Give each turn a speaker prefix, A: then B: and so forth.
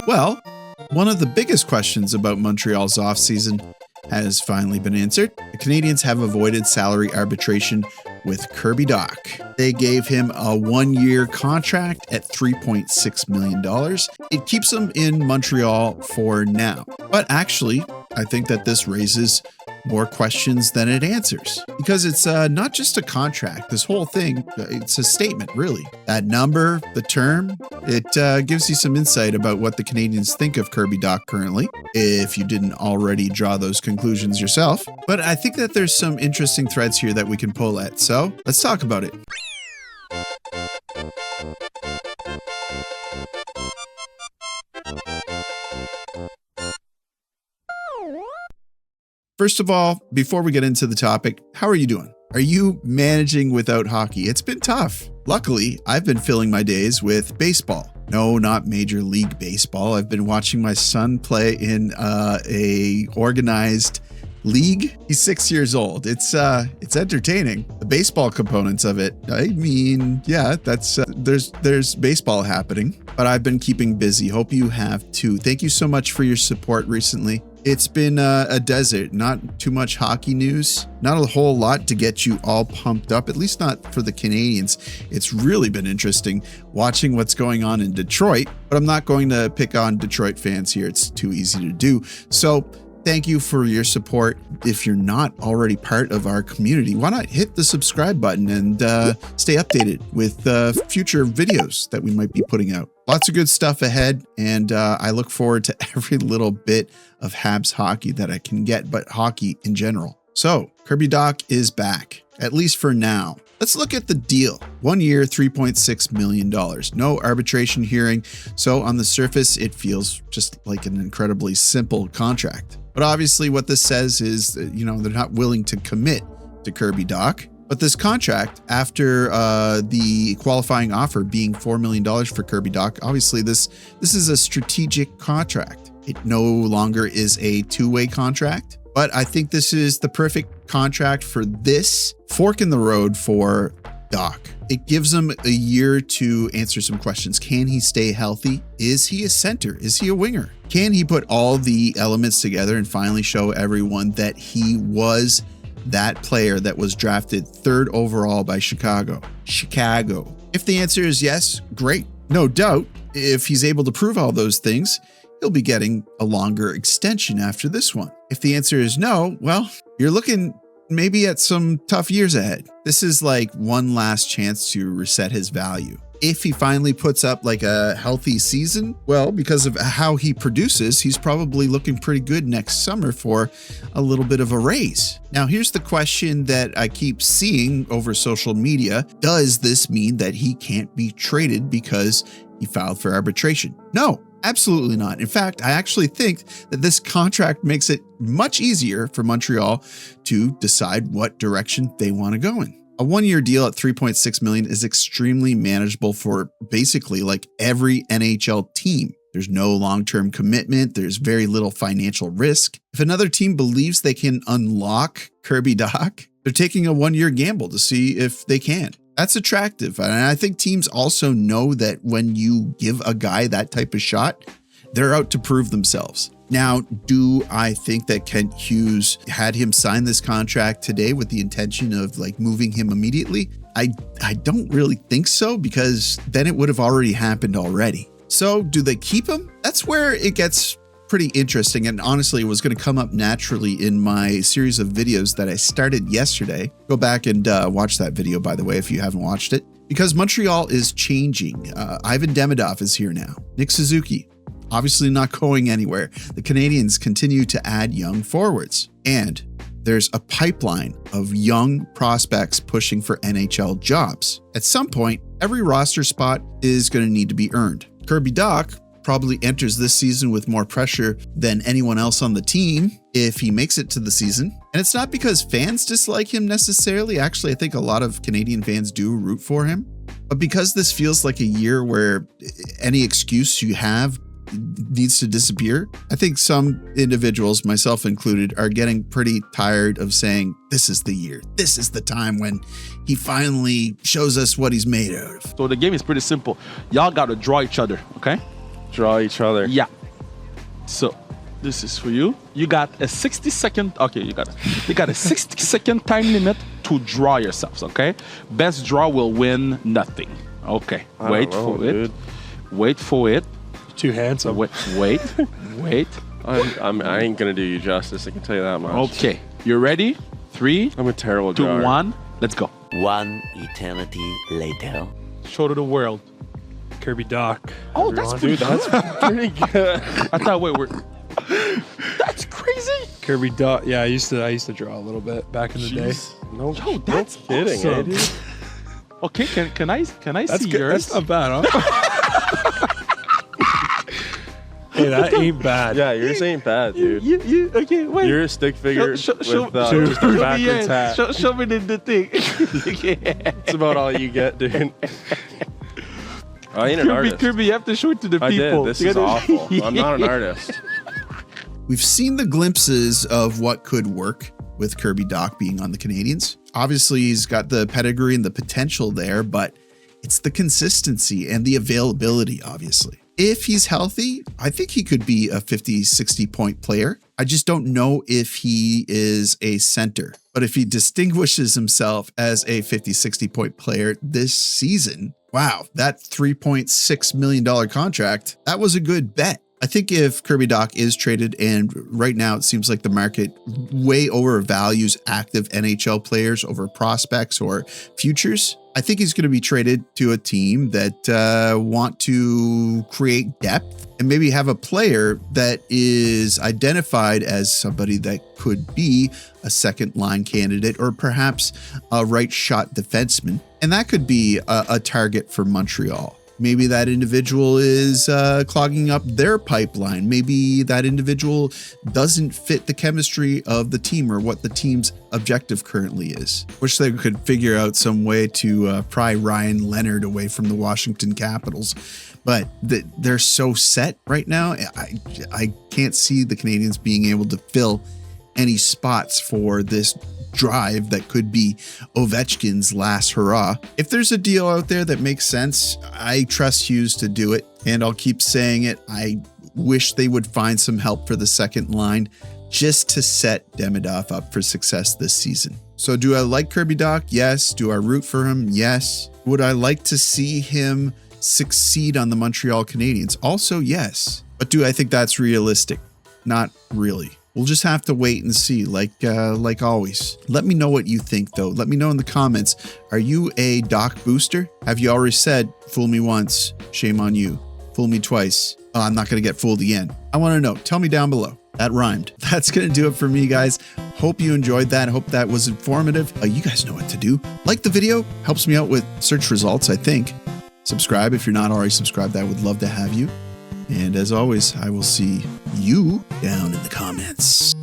A: Well, one of the biggest questions about Montreal's offseason has finally been answered. The Canadiens have avoided salary arbitration with Kirby Dach. They gave him a one-year contract at $3.6 million. It keeps him in Montreal for now. But actually, I think that this raises more questions than it answers, because it's not just a contract. This whole thing, it's a statement, really. That number, the term, it gives you some insight about what the Canadiens think of Kirby Dach currently, if you didn't already draw those conclusions yourself. But I think that there's some interesting threads here that we can pull at, so let's talk about it. First of all, before we get into the topic, how are you doing? Are you managing without hockey? It's been tough. Luckily, I've been filling my days with baseball. No, not Major League Baseball. I've been watching my son play in a organized league. He's 6 years old. It's entertaining. The baseball components of it. I mean, yeah, that's there's baseball happening, but I've been keeping busy. Hope you have too. Thank you so much for your support recently. It's been a desert, not too much hockey news, not a whole lot to get you all pumped up, at least not for the Canadiens. It's really been interesting watching what's going on in Detroit, but I'm not going to pick on Detroit fans here. It's too easy to do. So thank you for your support. If you're not already part of our community, why not hit the subscribe button and stay updated with future videos that we might be putting out. Lots of good stuff ahead, and I look forward to every little bit of Habs hockey that I can get, but hockey in general. So, Kirby Dach is back, at least for now. Let's look at the deal. 1 year, $3.6 million. No arbitration hearing, so on the surface, it feels just like an incredibly simple contract. But obviously what this says is, they're not willing to commit to Kirby Dach. But this contract, after the qualifying offer being $4 million for Kirby Dach, obviously this is a strategic contract. It no longer is a two-way contract, but I think this is the perfect contract for this fork in the road for Dach. It gives him a year to answer some questions. Can he stay healthy? Is he a center? Is he a winger? Can he put all the elements together and finally show everyone that he was that player that was drafted 3rd overall by Chicago? If the answer is yes, great. No doubt, if he's able to prove all those things, he'll be getting a longer extension after this one. If the answer is no, well, you're looking maybe at some tough years ahead. This is like one last chance to reset his value. If he finally puts up like a healthy season, well, because of how he produces, he's probably looking pretty good next summer for a little bit of a raise. Now, here's the question that I keep seeing over social media. Does this mean that he can't be traded because he filed for arbitration? No, absolutely not. In fact, I actually think that this contract makes it much easier for Montreal to decide what direction they want to go in. A one-year deal at $3.6 million is extremely manageable for basically like every NHL team. There's no long-term commitment. There's very little financial risk. If another team believes they can unlock Kirby Dach, they're taking a one-year gamble to see if they can. That's attractive. And I think teams also know that when you give a guy that type of shot, they're out to prove themselves. Now, do I think that Kent Hughes had him sign this contract today with the intention of like moving him immediately? I don't really think so, because then it would have already happened already. So do they keep him? That's where it gets pretty interesting. And honestly, it was going to come up naturally in my series of videos that I started yesterday. Go back and watch that video, by the way, if you haven't watched it, because Montreal is changing. Ivan Demidov is here now. Nick Suzuki, obviously not going anywhere. The Canadiens continue to add young forwards, and there's a pipeline of young prospects pushing for NHL jobs. At some point, every roster spot is going to need to be earned. Kirby Dach probably enters this season with more pressure than anyone else on the team if he makes it to the season. And it's not because fans dislike him necessarily. Actually, I think a lot of Canadian fans do root for him. But because this feels like a year where any excuse you have needs to disappear, I think some individuals, myself included, are getting pretty tired of saying, this is the year. This is the time when he finally shows us what he's made out of.
B: So the game is pretty simple. Y'all got to draw each other, okay?
C: Draw each other.
B: Yeah. So this is for you. You got a 60-second. Okay, you got a 60-second time limit to draw yourselves. Okay, best draw will win nothing. Okay, wait for it. Wait for it.
C: Too handsome.
B: Wait.
D: I ain't gonna do you justice. I can tell you that much.
B: Okay, you ready? 3,
D: I'm a terrible
B: 2,
D: drawer.
B: 1. Let's go.
E: One eternity later.
B: Show to the world.
C: Kirby Dach.
B: Oh, that's pretty
D: Dude, that's pretty good.
B: I thought, wait, that's crazy.
C: Kirby Dach. Yeah, I used to draw a little bit back in the day.
D: No,
B: Yo, that's
D: kidding,
B: awesome.
D: dude.
B: Okay, can I
C: That's
B: see
C: good.
B: yours?
C: That's not bad, huh? Hey, that ain't bad.
D: Yeah, yours ain't bad, dude.
B: You okay? Wait.
D: You're a stick figure
B: Show
D: with just a
B: me
D: backwards
B: it.
D: hat.
B: Show me the thing.
D: That's about all you get, dude. I ain't an artist.
B: Kirby, you have to show it to the
D: I
B: people.
D: did. This is awful. I'm not an artist.
A: We've seen the glimpses of what could work with Kirby Dach being on the Canadiens. Obviously, he's got the pedigree and the potential there, but it's the consistency and the availability, obviously. If he's healthy, I think he could be a 50, 60 point player. I just don't know if he is a center. But if he distinguishes himself as a 50, 60 point player this season, wow, that $3.6 million contract, that was a good bet. I think if Kirby Dach is traded, and right now it seems like the market way overvalues active NHL players over prospects or futures, I think he's going to be traded to a team that want to create depth and maybe have a player that is identified as somebody that could be a second line candidate or perhaps a right shot defenseman. And that could be a target for Montreal. Maybe that individual is clogging up their pipeline. Maybe that individual doesn't fit the chemistry of the team or what the team's objective currently is. Wish they could figure out some way to pry Ryan Leonard away from the Washington Capitals. But they're so set right now. I can't see the Canadiens being able to fill any spots for this drive that could be Ovechkin's last hurrah. If there's a deal out there that makes sense, I trust Hughes to do it, and I'll keep saying it. I wish they would find some help for the second line just to set Demidov up for success this season. So do I like Kirby Dach? Yes. Do I root for him? Yes. Would I like to see him succeed on the Montreal Canadiens? Also, yes. But do I think that's realistic? Not really. We'll just have to wait and see, like always. Let me know what you think, though. Let me know in the comments. Are you a Dach booster? Have you already said, fool me once, shame on you. Fool me twice, oh, I'm not going to get fooled again. I want to know. Tell me down below. That rhymed. That's going to do it for me, guys. Hope you enjoyed that. Hope that was informative. You guys know what to do. Like the video. Helps me out with search results, I think. Subscribe if you're not already subscribed. I would love to have you. And as always, I will see you down in the comments.